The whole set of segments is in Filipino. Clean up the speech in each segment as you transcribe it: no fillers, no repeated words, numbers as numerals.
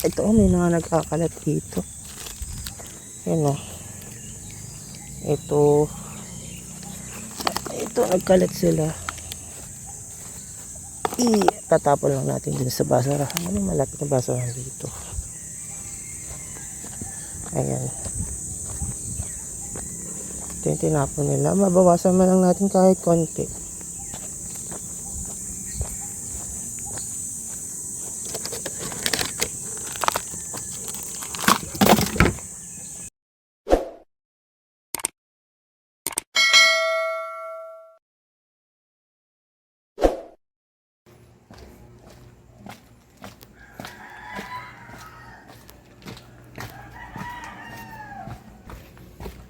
Ito, may mga nagkakalat dito. Yan o. Ito, nagkalat sila. Tatapon lang natin din sa basurahan. Ano malapit na basurahan dito? Ayan. Ito yung tinapon nila. Mabawasan man lang natin kahit konti.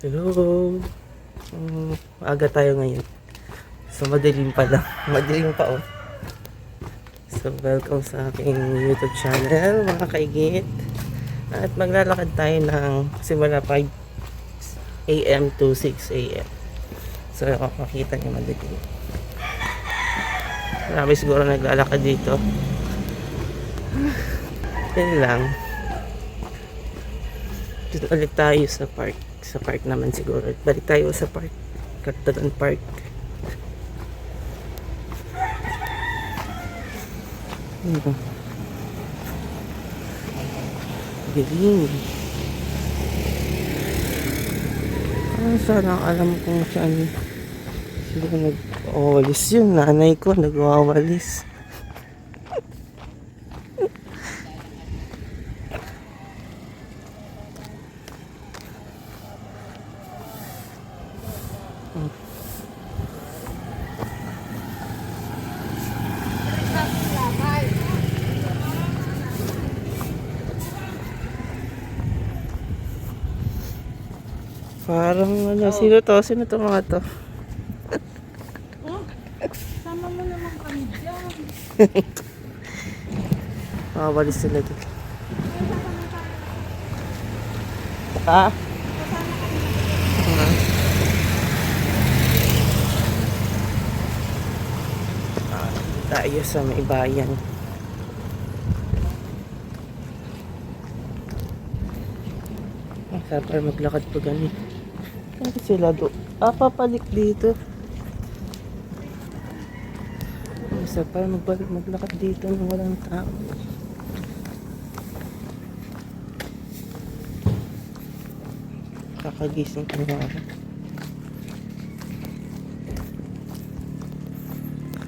Hello. Aga tayo ngayon. So madilim pa lang. Madilim pa oh. So welcome sa aking YouTube channel mga kaigit. At maglalakad tayo ng simula 5 AM to 6 AM. So makikita niyo madilim. Marami siguro naglalakad dito. Yan lang. Dito ulit tayo sa park. Sa park naman siguro. Balik tayo sa park. Cartagon Park. Galing. Sana alam kung saan sila nag-wawalis yun. Nanay ko nag-wawalis. Parang ano, sino to? Sino to mga to? Sama mo naman kami dyan. Makawalis sila dito. Ha? Tayo sa may bayan. Sarap para maglakad pa ganit. Ano sila do? Papalik dito. Sarap para maglakad dito nang walang tao. Kakagising ko nga ako.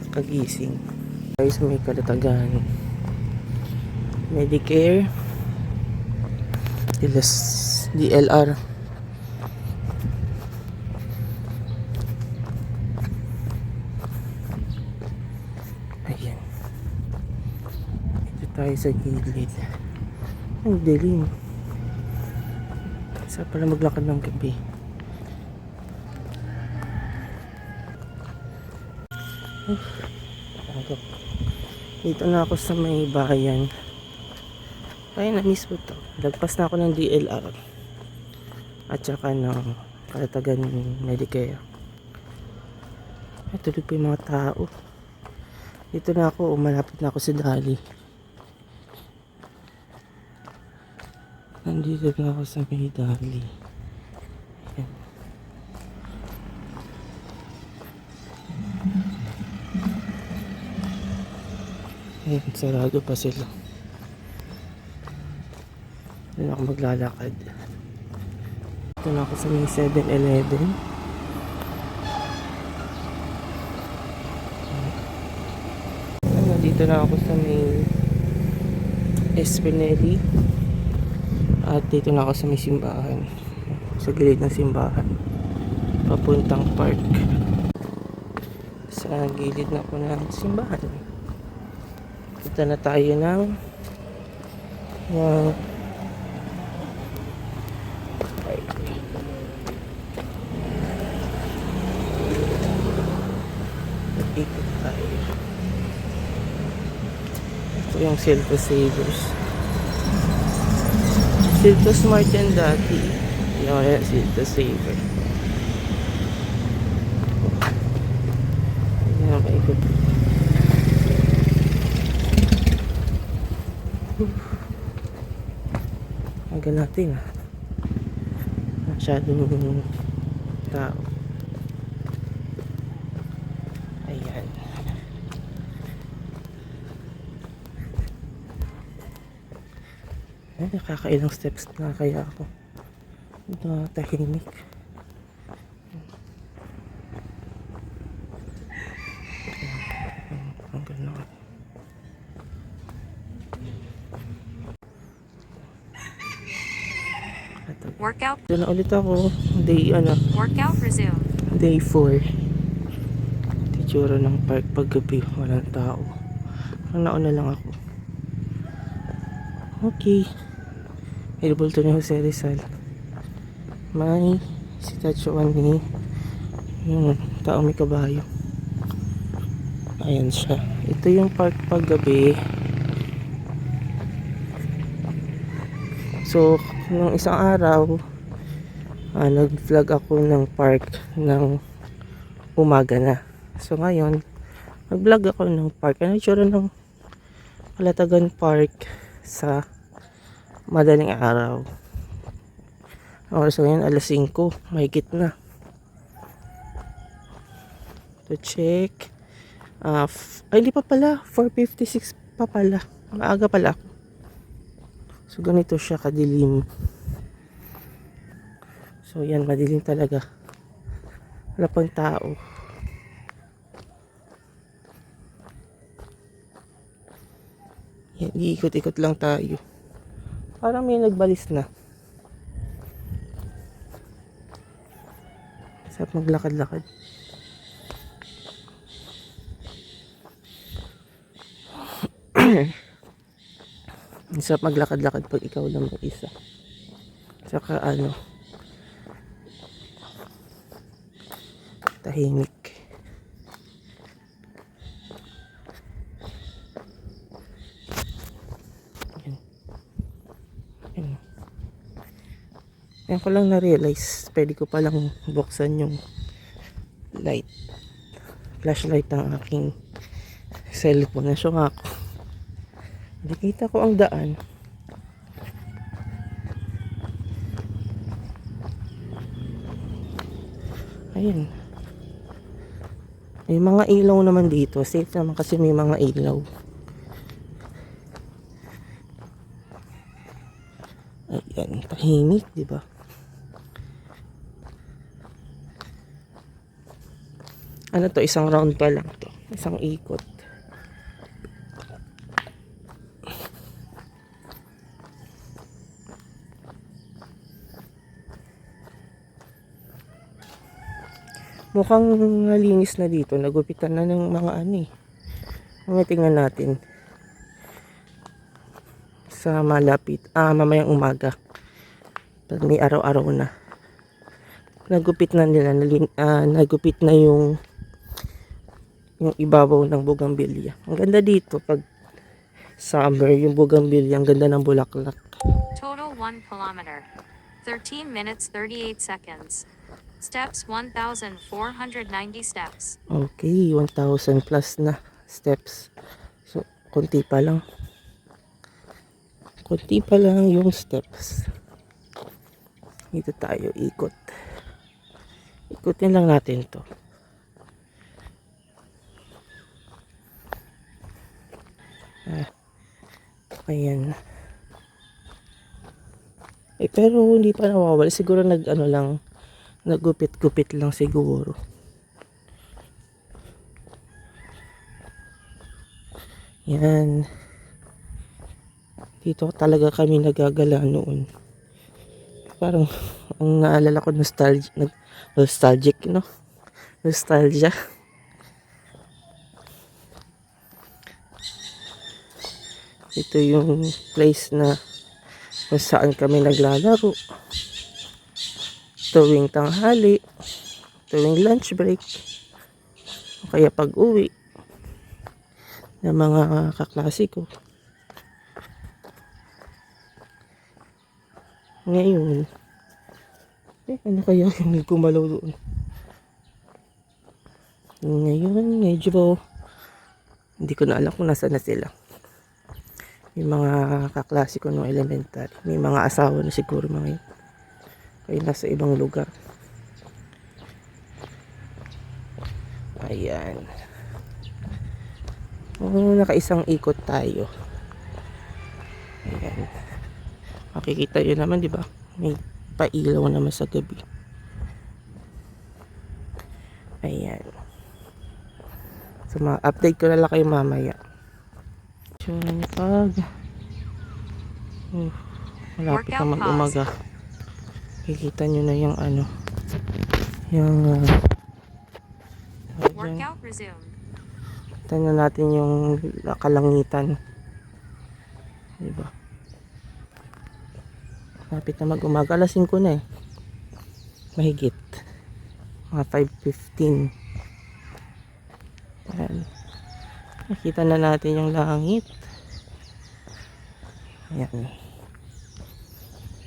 Kakagising. Guys, may Kalatagan Medicare DLR. Ayan. Ito tayo sa gilid. Ang dilim. Sa pala maglakad ng gabi. Dito na ako sa may bayan. Ay, na-miss ko to. Lagpas na ako ng DLR. At saka ng Kalatagan Medicare. Ay, tuloy po yung mga tao. Dito na ako. Malapit na ako sa Dali. Nandito na ako sa may Dali. Ayan. Ayan, sarado pa sila. Doon ako maglalakad. Ito na ako sa may 7-Eleven. Dito na ako sa may Espinelli. At dito na ako sa may simbahan. Sa gilid ng simbahan. Papuntang park. Sa gilid na po ng simbahan. Dito na tayo ng ikot tayo. Ito yung Silto Savers. Silto Smart yan dati. Yung Silto Saver. Ayan, maikot. Hanggang natin. Masyadong tao. Ayan. Ay, nakakailang steps na kaya ako. Tahimik. Ang gano'n. Workout. Doon na ulit ako. Workout resume. Day 4. Titsura ng park paggabi. Walang tao. Ang nauna lang ako. Okay. Available to ni Jose Rizal. May statue ni yung tao may kabayo. Ayan siya. Ito yung park paggabi. So, nung isang araw, nag-vlog ako ng park ng umaga na. So, ngayon, nag-vlog ako ng park. Ano yung tsura ng Kalatagan Park sa madaling araw. Oras ngayon, alas 5. Mahigit na. To check. Ay, hindi pa pala. 4:56 pa pala. Maaga pala ako. So, ganito siya kadilim. So, yan. Madilim talaga. Wala pang tao. Yan. Iikot-ikot lang tayo. Parang may nagbalis na. Sarap maglakad-lakad. Sarap maglakad-lakad pag ikaw lang mag-isa. Saka tahimik. Yan. Yan. Yan ko lang na-realize, pwede ko palang buksan yung light. Flashlight ng aking cellphone. Nasyo nga ako. Nakita ko ang daan. Ayun. May mga ilaw naman dito. Safe naman kasi may mga ilaw. Ayan. Tahimik, di ba? Ano to? Isang round pa lang to. Isang ikot. Mukhang nalinis na dito. Nagupitan na ng mga tingnan natin. Sa malapit. Mamayang umaga. Pag may araw-araw na. Nagupit na nila. Nagupit na yung ibabaw ng bugambilya. Ang ganda dito. Pag summer, yung bugambilya. Ang ganda ng bulaklak. Total 1 kilometer. 13 minutes 38 seconds. Steps 1,490 steps. Okay, 1,000 plus na steps. So, konti pa lang. Konti pa lang yung steps. Dito tayo, ikot. Ikutin lang natin to. Ayan. Pero hindi pa nawawala. Siguro nagupit-gupit lang siguro. Yan. Dito talaga kami nagagala noon. Parang ang naalala ko nostalgic, no? Nostalgia. Ito yung place na kung saan kami naglalaro. Tuwing tanghali, tuwing lunch break, o kaya pag-uwi ng mga kaklase ko. Ngayon, ano kaya yung gumalaw doon? Ngayon, medyo hindi ko na alam kung nasa na sila. Yung mga kaklase ko nung elementary. May mga asawa na siguro mga yun. Kaya nasa ibang lugar. Ayan. Nakaisang ikot tayo. Ayan. Makikita yun naman, di ba? May pailaw naman sa gabi. Ayan. So, ma-update ko na lang kayo mamaya. So, pag malapit Workout na mag-umaga, kikita nyo na yung ano, yung Workout resumed. kita na natin yung kalangitan, diba? Malapit na mag-umaga, alas 5 na eh, mahigit mga 5:15. Ayan. Nakita na natin yung langit. Ayan.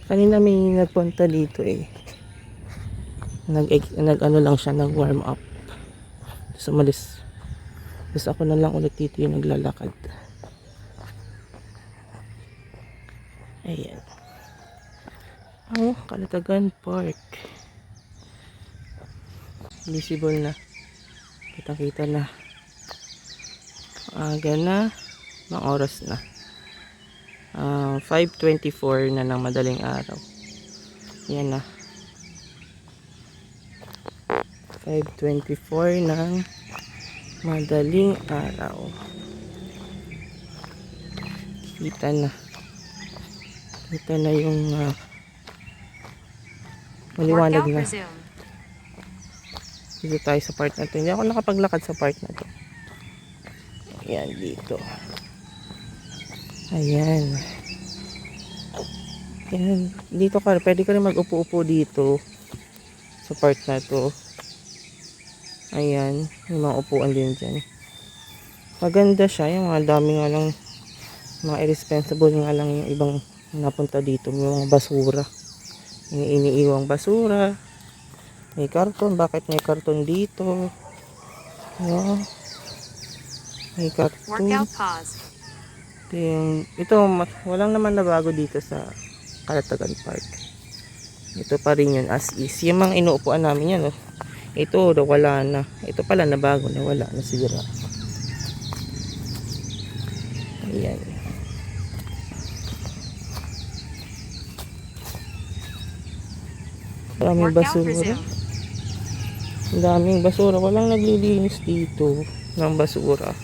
Kanina may nagpunta dito eh. Nag ano lang siya, nag warm up. Tapos umalis. Tapos ako na lang ulit dito yung naglalakad. Ayan. Oh, Kalatagan Park. Visible na. Kita-kita na. Aga na. Mga oras na. 5:24 na ng madaling araw. Yan na. 5:24 ng madaling araw. Kita na. Kita na yung maliwanag Workout na. resumed. Dito tayo sa part na to. Hindi ako nakapaglakad sa part na to. Ayan, dito. Ayan. Ayan. Dito ka, pwede ka rin mag-upo-upo dito sa part na to. Ayan. Yung mga upuan din dyan. Maganda siya. Yung mga dami nga lang, mga irresponsible nga lang yung ibang napunta dito. Yung mga basura. Yung iniiwang basura. May karton. Bakit may karton dito? Ayan. May karton. Workout pause. Ito, walang naman na bago dito sa Kalatagan Park. Ito pa rin yun as is. Yung mga inuupuan namin yan, oh. Ito, wala na. Ito pala na bago na wala na sira. Ayan. Daming Workout basura. resumed. Ang daming basura. Walang naglilinis dito ng basura.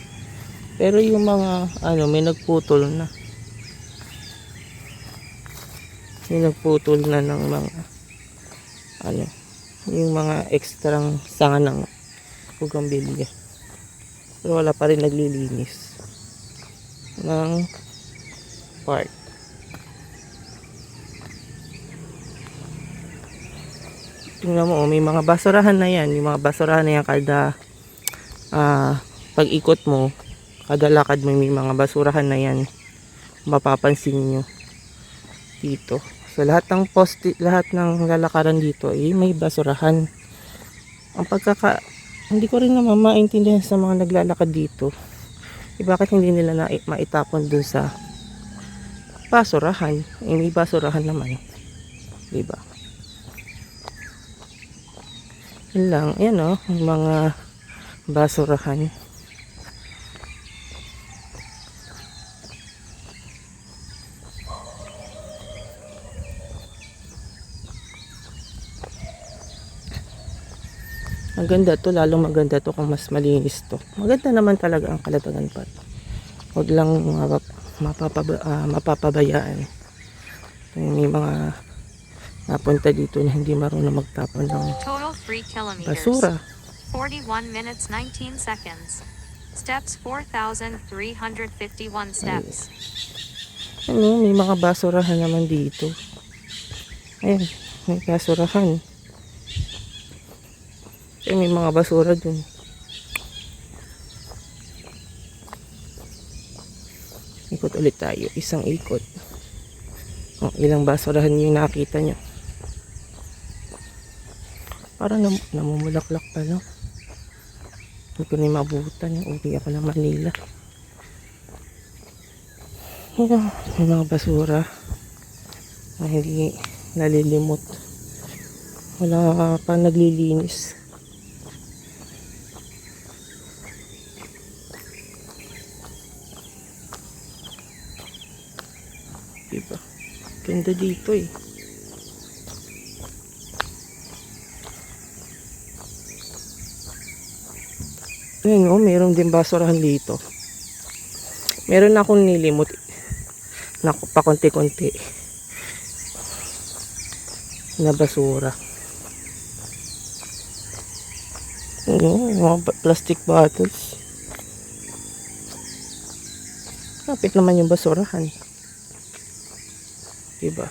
Pero yung mga, may nagputol na. May nagputol na ng mga, yung mga ekstrang sanga ng bugambilya. Pero wala pa rin naglilinis ng park. Tingnan mo, may mga basurahan na yan. Yung mga basurahan na yan kada pag ikot mo, kada lakad mo, may mga basurahan na yan. Mapapansin nyo dito. So lahat ng lahat ng lalakaran dito ay may basurahan. Ang hindi ko rin naman maintindihan sa mga naglalakad dito. Bakit hindi nila na maitapon dun sa basurahan? May basurahan naman. Diba? Yun lang. Yan o. Mga basurahan. Maganda to, lalong maganda to kung mas malinis to. Maganda naman talaga ang Kalatagan Park. Huwag lang mapapabayaan. May mga napunta dito na hindi marunong magtapon ng Total 3 kilometers. basura. 41 minutes 19 seconds. Steps 4,351 steps. May mga basurahan naman dito. Ayan, may basurahan. May mga basura dun. Ikot ulit tayo. Isang ikot. Ilang basurahan yung nakita nyo. Parang namumulaklak pa, no? Hindi ko na mabutan. Uwi ako ng Manila. Yan, may mga basura na hindi nalilimot. Wala pa naglilinis. Diba? Ganda dito eh. Ayan o, meron din basurahan dito. Meron akong nilimot na pa konti-konti na basura. Mga plastic bottles. Kapit naman yung basurahan. Diba?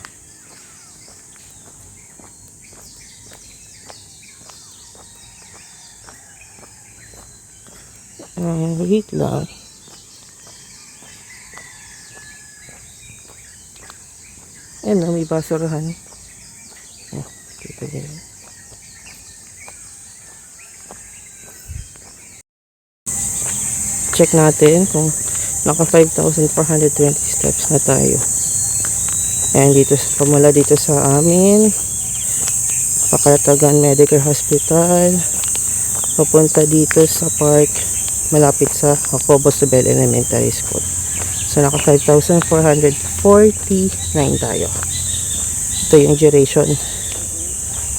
Wait lang. Ayan na, may basurahan. Oh, kita niyo. Check natin kung naka 5,420 steps na tayo. Ayan, dito pamula dito sa amin, Pakalatagan Medical Hospital, papunta dito sa park malapit sa Jacobos Bell Elementary School. So naka 5,449 tayo. Ito yung duration.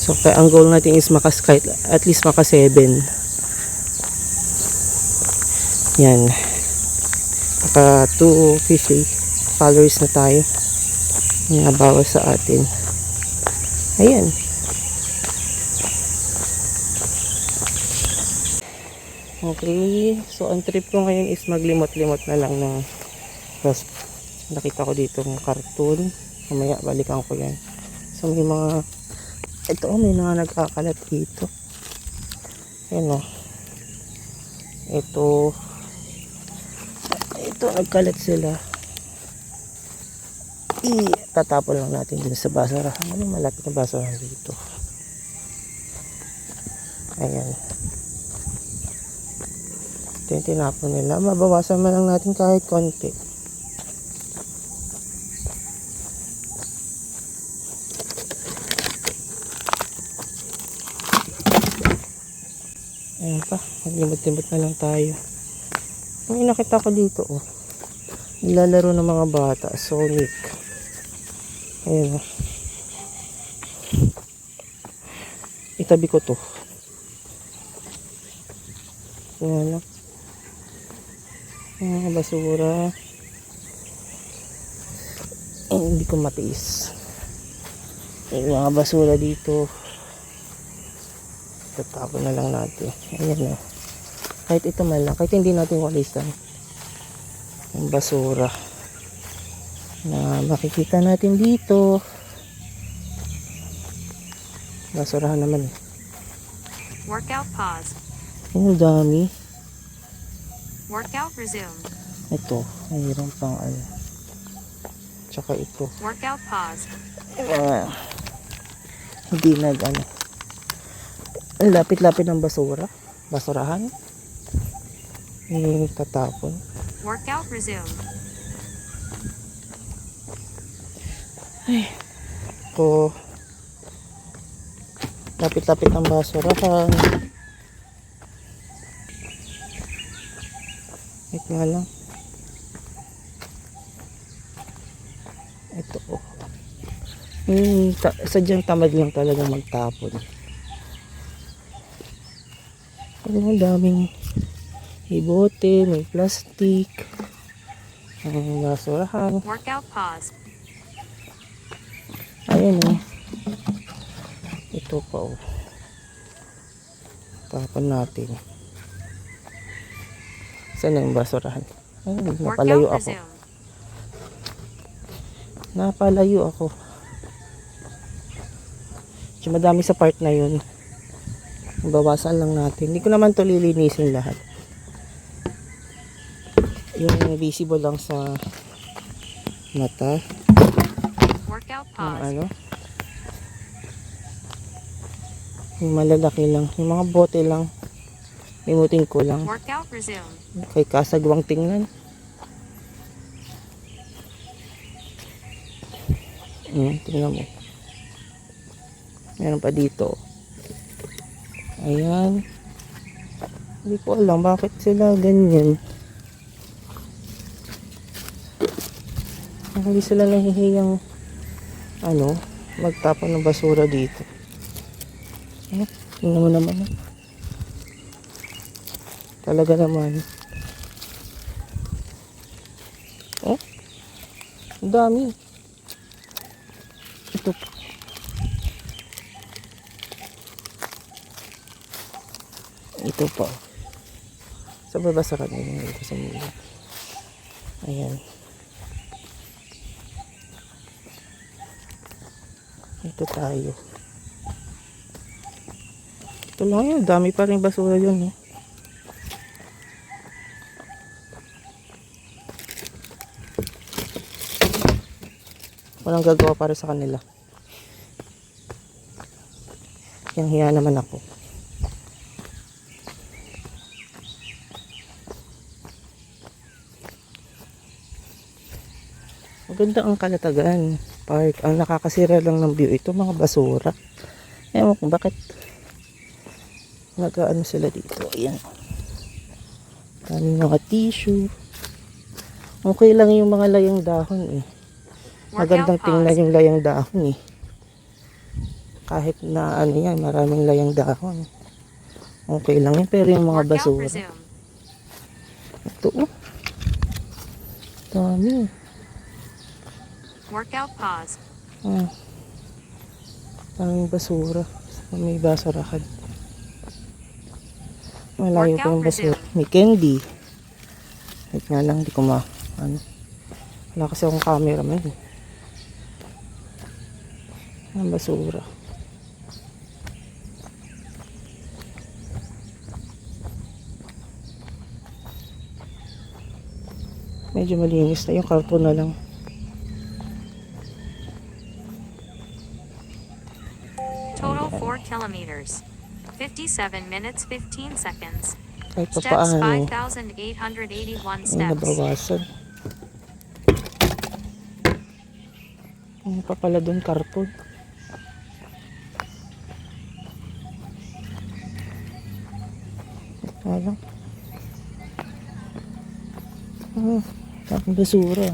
So ang goal natin is at least maka 7. Yan, maka 250 followers na tayo. Nabawas sa atin. Ayan. Okay, so ang trip ko ngayon is maglimot-limot na lang ng nakita ko dito ng cartoon. Mamaya balikan ko yan. So may mga may mga nagkakalat dito. Ayan o. Ito nagkalat sila. Tatapon lang natin din sa basurahan. Ano malapit na basurahan dito. Ayan. Ito yung tinapon nila. Mabawasan man lang natin kahit konti. Ayan pa. Maglimot-limot na lang tayo. May nakita ko dito oh. Nilalaro ng mga bata. Sonic. Ayan. Itabi ko to. Ayan. Mga basura. Hindi ko matiis. May mga basura dito. Tatapon na lang natin. Ayan. Kahit ito man lang. Kahit hindi natin walisan. Yung basura na makikita natin dito. Basurahan naman eh. Workout pause. Ang dami. Workout resume. Ito, mayroon pang ano. Tsaka ito. Workout pause. Hindi ang lapit-lapit ng basura. Basurahan. Tatapon. Workout resume. Ay, ko lapit-lapit ng basurahan. Ito nga lang. Ito oh. Sadyang tamad lang talagang magtapon. Ang daming ibote, may plastic, ang basurahan. Workout pause. Ayan oh. Ito pa oh. Tapon natin. Saan na yung basurahan? Ay, napalayo Workout ako. resume. Napalayo ako. So, madami sa part na yun. Bawasan lang natin. Hindi ko naman to lilinisin lahat. Yung visible lang sa mata. Workout Yung pause. ano. Yung malalaki lang. Yung mga bote lang. Limutin ko lang. Workout resume. Kay kasagwang tingnan. Tingnan mo. Meron pa dito. Ayan. Hindi ko alam bakit sila ganyan. Hindi sila nahihiyang magtapon ng basura dito. Tingnan mo naman. Talaga naman. Oh, ang dami. Ito. Ito pa. Sa baba sa kanila. Ito sa mula. Ayan. Ito tayo. Ito lang yun. Dami pa rin basura yun. Walang gagawa para sa kanila. Yang hiya naman ako. Maganda ang Kalatagan Park. Ang nakakasira lang ng view ito, mga basura. Ewan ko bakit nag-ano sila dito. Ayan. Daming mga tissue. Okay lang yung mga layang dahon eh. Magandang tingnan yung layang dahon eh. Kahit na yan, maraming layang dahon. Okay lang yun, pero yung mga Workout basura. resume. Ito oh. Dami. Workout pause. Daming basura. May basurahan. Malayo pa yung basura. May candy. Wait nga lang, di ko wala kasi akong cameraman eh. Ang basura. Medyo malinis na yung karton na lang. Total 4 kilometers. 57 minutes 15 seconds. Kahit pa Steps paano. 5,881 Ay, steps. nabawasan. Ano pa pala doon, karton. Alam. Tapos basura.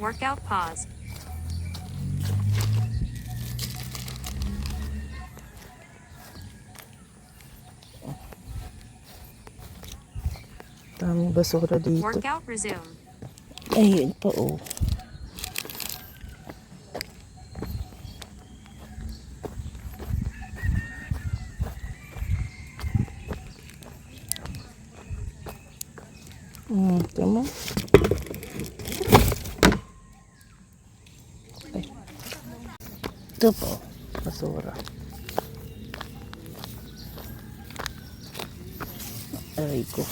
Workout pause. Daming basura dito. Workout resume. Ayun pa oh. Tama. Ay. Ito po. Basura. Aray ko.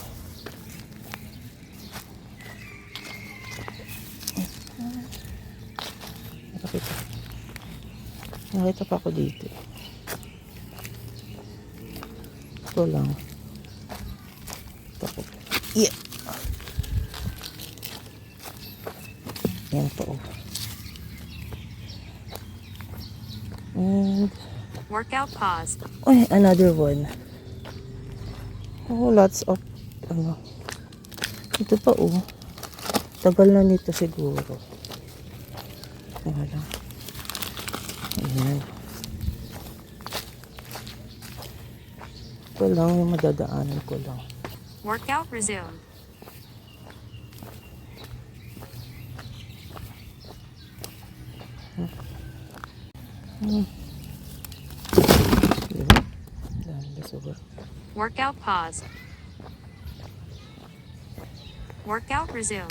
Nakita pa ako dito. Ito lang. Ito po. Yeah. Yan po. And Workout pause. ay, another one. Oh, lots of ito pa oh. Tagal na nito siguro. Wala. Ayan. Ito lang yung madadaanan ko lang. Workout resume. Diba? Dami basura. Workout pause. Workout resume.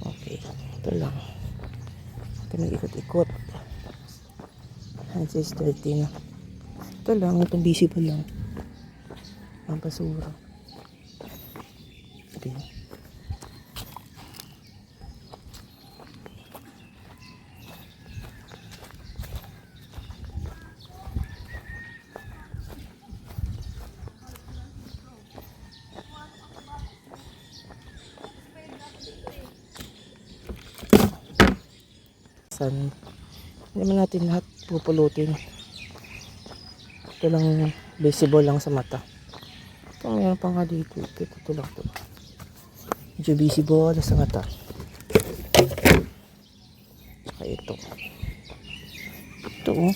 Okay. Ito lang. Ito mag-ikot-ikot. It says 30 na. Ito lang. Itong busy pa lang. Ang basura. Okay. sun. Hindi naman natin lahat pupulutin. Ito lang visible lang sa mata. Ito mayroon pa nga dito. Ito lang to. Medyo visible sa mata. Saka ito. Ito oh.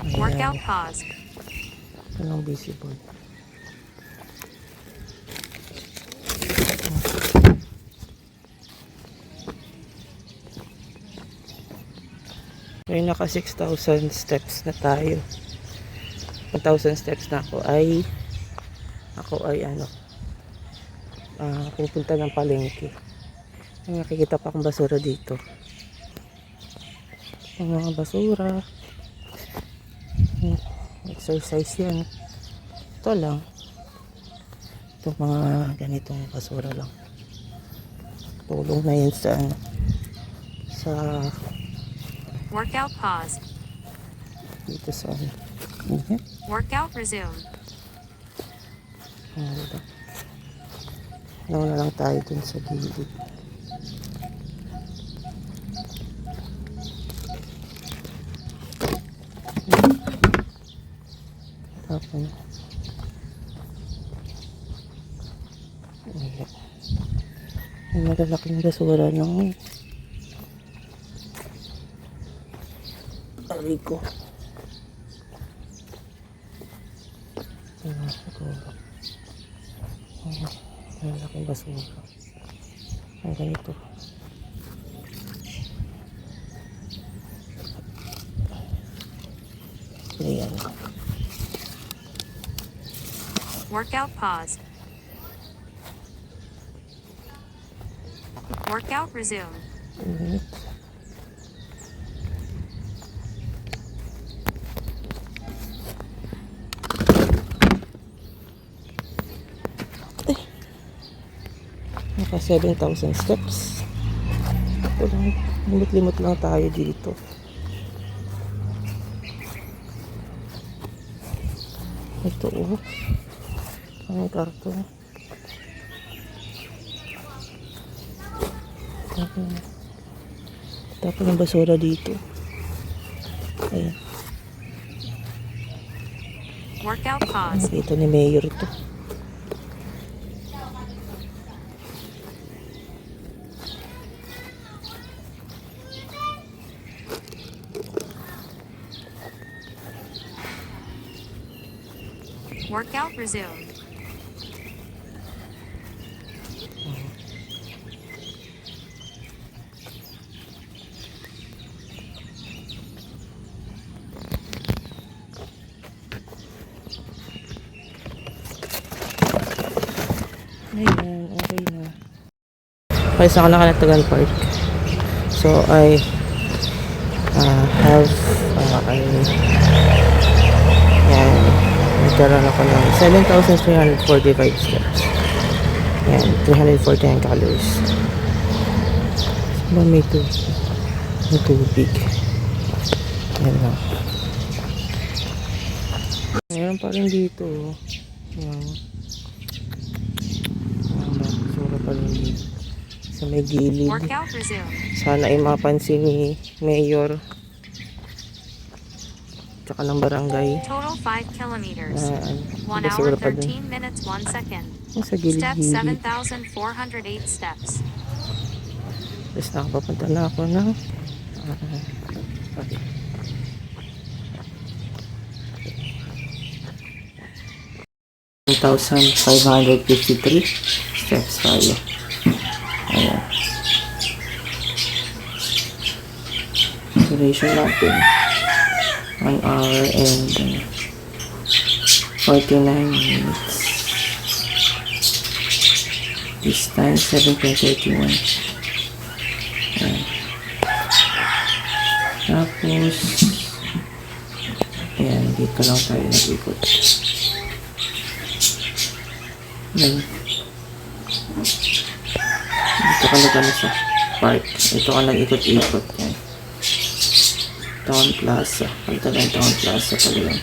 Ayan. Workout pause. Ito lang visible. May naka 6,000 steps na tayo. 1,000 steps na ako ay pupunta ng palengke. May nakikita pa akong basura dito. Yung mga basura. Exercise yan. Ito lang. Ito mga ganitong basura lang. Tulong na yun sa Workout pause. dito sa Workout resume. Ano na lang tayo dun sa gilid. Tapos may malalaking basura ng aray ko. Malalaking basura. Ang ganito. Ayan. Workout pause. Workout resume. Init. Naka 7,000 steps. Ito lang, limot-limot lang tayo dito. Ito oh. Ang karton. Tapos yung basura dito. Ayan. Workout pause. Nakita ni Mayor ito. Workout resume. Ayan, okay na. Okay, so ako na Kanatagan Park. So, I have yan, nagkaroon ako ng 7,345 steps. Yan, 349 calories. So, may tubig. Yan lang. Meron pa rin dito. Yan. Basura pa rin dito. Sa may gilid. Workout resume. Sana ay mapansin ni Mayor tsaka ng barangay. Total 5 kilometers. 1 hour basura pa dun. 13 minutes 1 second. Yung sa Steps gilid-gilid. 7,408 steps. Tapos nakapapunta na ako ng okay. 1,553 steps tayo. Ayan. Duration natin 1 hour and 49 minutes. This time 7:31. Ayan. Tapos ayan, dito lang tayo nag-ikot. Ayan. Dito ka na kami sa park. Ito ka nag-ikot-ikot. Yan. Town Plaza. Pagka ng Town Plaza pala yun.